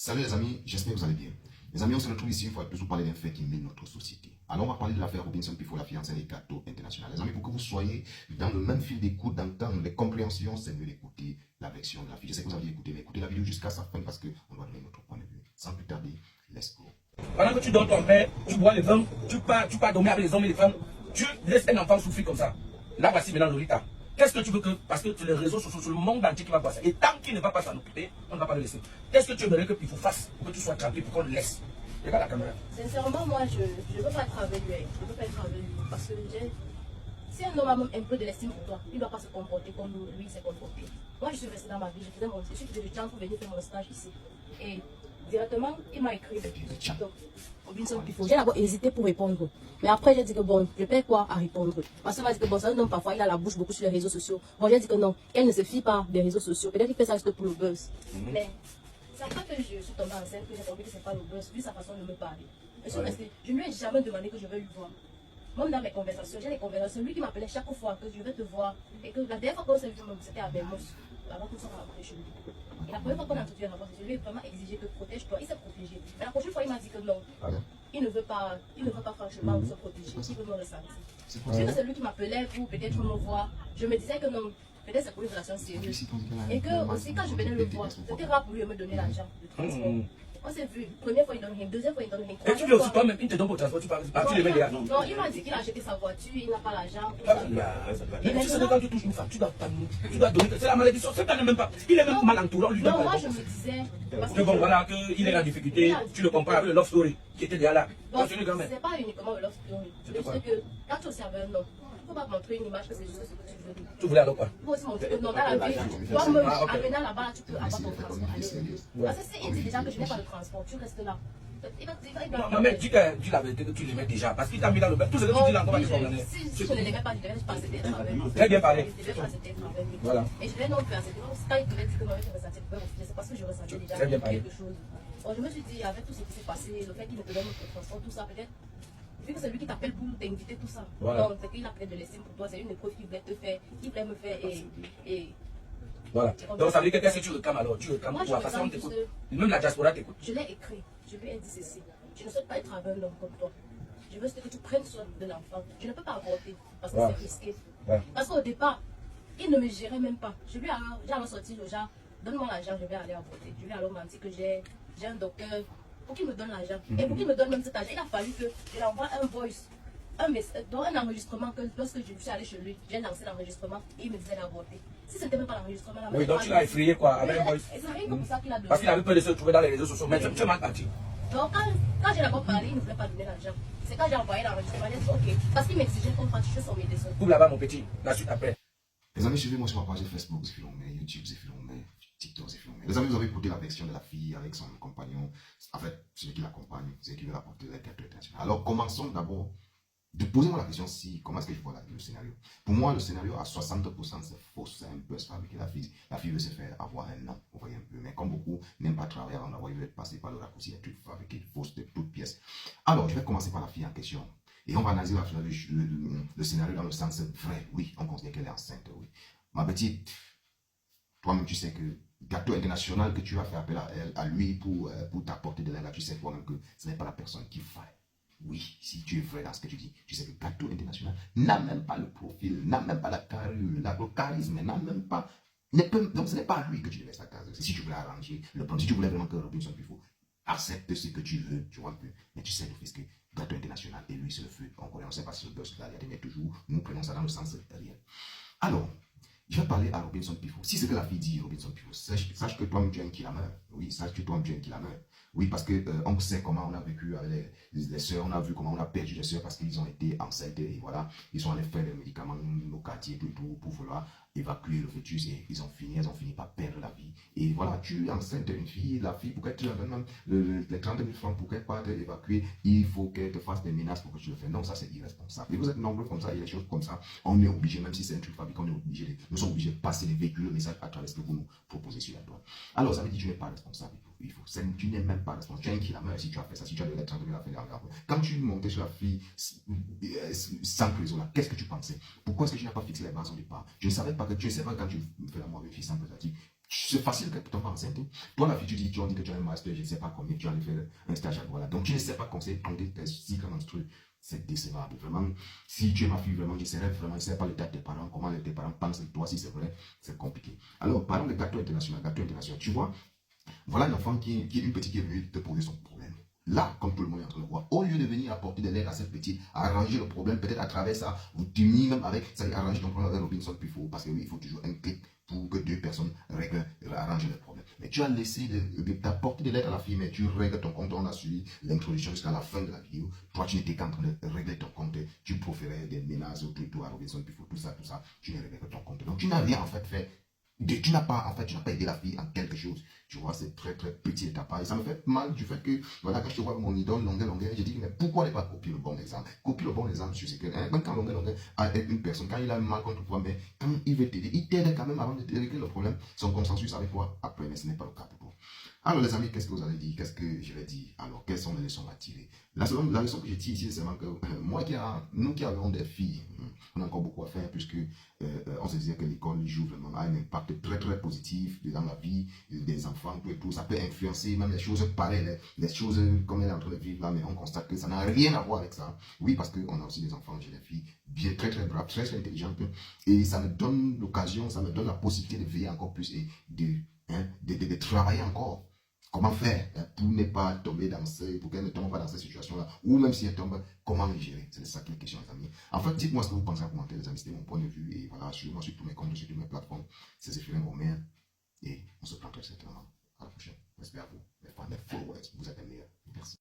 Salut les amis, j'espère que vous allez bien. Les amis, on se retrouve ici une fois de plus pour parler d'un fait qui mène notre société. Alors, on va parler de l'affaire Robinson Pifo, la fiancée des gâteaux internationaux. Les amis, pour que vous soyez dans le même fil d'écoute, d'entendre les compréhensions, c'est mieux d'écouter la version de la fille. Je sais que vous avez écouté, mais écoutez la vidéo jusqu'à sa fin parce qu'on doit donner notre point de vue. Sans plus tarder, let's go. Pendant que tu donnes ton père, tu bois les vins, tu pars dormir avec les hommes et les femmes, tu laisses un enfant souffrir comme ça. Là, voici maintenant Lolita. Qu'est-ce que tu veux que, parce que les réseaux sociaux, sur le monde entier qui va voir ça, et tant qu'il ne va pas s'en occuper, on ne va pas le laisser. Qu'est-ce que tu aimerais que Pifo fasse pour que tu sois tranquille, pour qu'on le laisse? Regarde la caméra. Sincèrement, moi, je ne veux pas être avec lui. Je ne veux pas être avec lui. Parce que si un homme a même un peu de l'estime pour toi, il ne doit pas se comporter comme lui s'est comporté. Moi, je suis restée dans ma vie. Je suis quittée du chance pour venir faire mon stage ici. Et directement, il m'a écrit. Donc, Robinson Pifo. J'ai d'abord hésité pour répondre. Mais après, j'ai dit que bon, je perds quoi à répondre. Parce que m'a dit que bon, c'est un homme, parfois, il a la bouche beaucoup sur les réseaux sociaux. Bon, j'ai dit que non, qu'elle ne se fie pas des réseaux sociaux. Peut-être qu'il fait ça juste pour le buzz. Mais c'est après que je suis tombée enceinte que j'ai compris que c'est pas le buzz, vu sa façon de me parler. Je ne lui ai jamais demandé que je veux lui voir. Même dans mes conversations, j'ai des conversations, lui qui m'appelait chaque fois que je vais te voir. Et que la dernière fois qu'on s'est vu, c'était à Belmos. Avant tout ça, on a rencontré chez lui. Et la première fois qu'on a introduit la voix, je lui ai vraiment exigé que protège-toi. Il s'est protégé. Mais la prochaine fois, il m'a dit que non. Il ne veut pas franchement se protéger. Il veut me ressentir. Je sais que c'est lui qui m'appelait pour peut-être me voir. Je me disais que non. Peut-être c'est pour une relation sérieuse. Et que aussi quand je venais le voir, c'était rare pour lui de me donner l'argent de transport. On s'est vu, première fois il donne rien, deuxième fois il donne rien. Et tu veux aussi toi-même, il te donne pour le transport, tu les mets derrière. Non, il m'a dit qu'il a acheté sa voiture, il n'a pas l'argent. Et tu sais que quand tu touches une femme, tu dois donner, c'est la malédiction, c'est même pas, il est même mal entouré, on lui donne pas. Non, moi je me disais. Que bon, voilà, qu'il est en difficulté, tu le compares avec le Love Story qui était derrière là. Bon, c'est pas uniquement le Love Story. Je sais que quand tu observes un homme, il ne faut pas montrer une image que c'est juste ce que tu veux dire. Tu voulais alors quoi? Il faut aussi montrer que non, dans la vie, toi même amener là-bas, tu peux avoir ton transport. Parce que s'il dit déjà que je n'ai pas de transport, tu restes là. Non, mais dis la vérité que tu les mets déjà. Parce qu'il t'a mis dans le bain. Tout ce que tu dis là, on va te condamner. Si je ne les mets pas, je devais passer d'être avec lui. Très bien parlé. Je devais passer d'être avec lui. Voilà. Et je vais non faire cette chose. Quand il devait dire que moi, je ressentais peur, c'est parce que je ressentais déjà quelque chose. Bon, je me suis dit, avec tout ce qui s'est passé, le fait qu'il ne te donne pas de transport, tout ça, peut-être. Vu que c'est lui qui t'appelle pour t'inviter, tout ça. Voilà. Donc, c'est qu'il a peut-être de l'estime pour toi. C'est une épreuve qu'il voulait te faire, qu'il voulait me faire. Et voilà. Donc, ça veut dire que qu'est-ce que tu réclames alors? Tu réclames pour la façon t'écoute. Même la diaspora t'écoute. Je l'ai écrit. Je lui ai dit ceci. Je ne souhaite pas être avec un homme comme toi. Je veux que tu prennes soin de l'enfant. Je ne peux pas avorter parce que c'est risqué. Parce qu'au départ, il ne me gérait même pas. J'ai alors sorti le genre, donne-moi l'argent, je vais aller avorter. Je vais alors mentir que j'ai un docteur pour qu'il me donne l'argent. Et pour qu'il me donne même cet argent, il a fallu que je lui envoie un voice, un enregistrement que lorsque je suis allé chez lui, j'ai lancé l'enregistrement et il me disait d'avorter. Si ce n'était même pas l'enregistrement, oui, donc tu l'as effrayé quoi, avec un voice. C'est rien comme ça qu'il a donné. Parce qu'il avait peur de se trouver dans les réseaux sociaux. Mais tu es mal parti. Donc, quand j'ai d'abord parlé, il ne voulait pas donner l'argent. C'est quand j'ai envoyé l'enregistrement, il a dit ok. Parce qu'il m'exigeait qu'on fasse son médecin. Coupe là-bas, mon petit. La suite après. Les amis, suivez-moi sur ma page Facebook, c'est filmé, YouTube, c'est filmé, TikTok, c'est filmé. Les amis, vous avez écouté la version de la fille avec son compagnon. En fait, celui qui l'accompagne, c'est qui veut rapporter les gâteaux internationaux. Alors, commençons d'abord. Posez-moi la question comment est-ce que je vois le scénario. Pour moi, le scénario à 60% c'est faux, c'est un peu fabriqué. La fille veut se faire avoir un nom, vous voyez un peu. Mais comme beaucoup n'aiment pas travailler avant d'avoir, ils veulent passer par le raccourci, des trucs fabriqués, fausses de toutes pièces. Alors, je vais commencer par la fille en question. Et on va analyser le scénario dans le sens vrai. Oui, on considère qu'elle est enceinte, oui. Ma petite, toi-même, tu sais que gâteau international que tu vas faire appel à lui pour t'apporter de l'aide, tu sais toi-même que ce n'est pas la personne qui faille. Oui, si tu es vrai dans ce que tu dis, tu sais que Gâteau International n'a même pas le profil, n'a même pas la carrure, le charisme, n'a même pas. Donc ce n'est pas à lui que tu devais sa case. Si tu voulais arranger le plan, si tu voulais vraiment que Robinson Pifo accepte ce que tu veux, tu vois un peu. Mais tu sais le fait que Gâteau International et lui c'est le feu. On ne sait pas si le boss là, mais toujours, nous prenons ça dans le sens réel. Alors, je vais parler à Robinson Pifo. Si c'est que la fille dit Robinson Pifo, sache que toi-même tu es un qui la meurt. Oui, sache que toi-même tu es un qui la meurt. Oui, parce que on sait comment on a vécu avec les sœurs, on a vu comment on a perdu les sœurs parce qu'ils ont été enceintes et voilà, ils sont allés faire des médicaments dans nos quartiers pour vouloir évacuer le fœtus et elles ont fini par perdre la vie. Et voilà, tu es enceinte d'une fille, la fille, pour qu'elle te donne les 30 000 francs pour qu'elle parte évacuer, il faut qu'elle te fasse des menaces pour que tu le fasses. Non, ça c'est irresponsable. Et vous êtes nombreux comme ça, il y a des choses comme ça. On est obligé, même si c'est un truc fabriqué, nous sommes obligés de passer les véhicules, le message à travers ce que vous nous proposez sur la droite. Alors, ça veut dire que tu n'es pas responsable. Tu n'es même pas responsable. Tu es un qui la meurt si tu as fait ça, si tu as donné 30 000 à faire. Quand tu montais sur la fille sans réseau là, qu'est-ce que tu pensais? Pourquoi est-ce que tu n'as pas fixé les bases au départ? Je ne savais pas que tu ne sais pas quand tu fais l'amour avec une fille sans préservatif. c'est facile que tu tombes enceinte. Toi, la fille, tu dis que tu as un master, je ne sais pas combien, tu allais faire un stage à voilà. Donc, tu ne sais pas conseiller compter tes cycles menstruels. C'est décevable. Vraiment, si tu es ma fille, vraiment, je ne sais pas l'état de tes parents, comment tes parents pensent de toi, si c'est vrai, c'est compliqué. Alors, parlons de gâteau international. Tu vois, voilà un enfant qui est une petite qui est venue te poser son problème. Là, comme tout le monde est en train de voir, au lieu de venir apporter de l'aide à cette petite, arranger le problème, peut-être à travers ça, vous diminuez même avec, ça arranger ton problème avec Robinson puis parce que oui, il faut toujours un clic pour que deux personnes arrangent le problème. Mais tu as laissé t'apporter de l'aide à la fille, mais tu règles ton compte, on a suivi l'introduction jusqu'à la fin de la vidéo. Toi, tu n'étais qu'en train de régler ton compte, tu proférais des menaces au tout à Robinson puis tout ça, tu ne réglais que ton compte. Donc, tu n'as rien en fait fait. Tu n'as pas aidé la fille en quelque chose. Tu vois, c'est très petit de ta part. Et ça me fait mal du fait que, voilà, quand je vois mon idole, longueur, je dis, mais pourquoi ne pas copier le bon exemple? Copie le bon exemple sur ce que, même quand longueur a une personne, quand il a mal contre toi, mais quand il veut t'aider, il t'aide quand même avant de régler le problème. Son consensus avec toi après, mais ce n'est pas le cas pour toi. Alors, les amis, qu'est-ce que vous allez dire? Qu'est-ce que je vais dire? Alors, quelles sont les leçons à tirer? La leçon que je tire ici, c'est seulement que nous qui avons des filles, on a encore beaucoup à faire puisque on se disait que l'école joue vraiment a un impact très positif dans la vie des enfants, tout et tout. Ça peut influencer même les choses pareilles, les choses comme elle est en train de vivre là, mais on constate que ça n'a rien à voir avec ça. Oui, parce qu'on a aussi des enfants, j'ai des filles bien très braves, très intelligentes, et ça me donne l'occasion, ça me donne la possibilité de veiller encore plus et de travailler encore. Comment faire pour ne pas tomber pour qu'elle ne tombe pas dans cette situation-là, ou même si elle tombe, comment les gérer? C'est ça qui est la question, les amis. En fait, dites-moi ce que vous pensez en commentaire, les amis, c'était mon point de vue, et voilà, suivez-moi sur tous mes comptes, sur toutes mes plateformes, c'est Zéphirin Romain, et on se prend très certainement à la prochaine. J'espère à vous, mes fans, mes followers, vous êtes les meilleurs. Merci.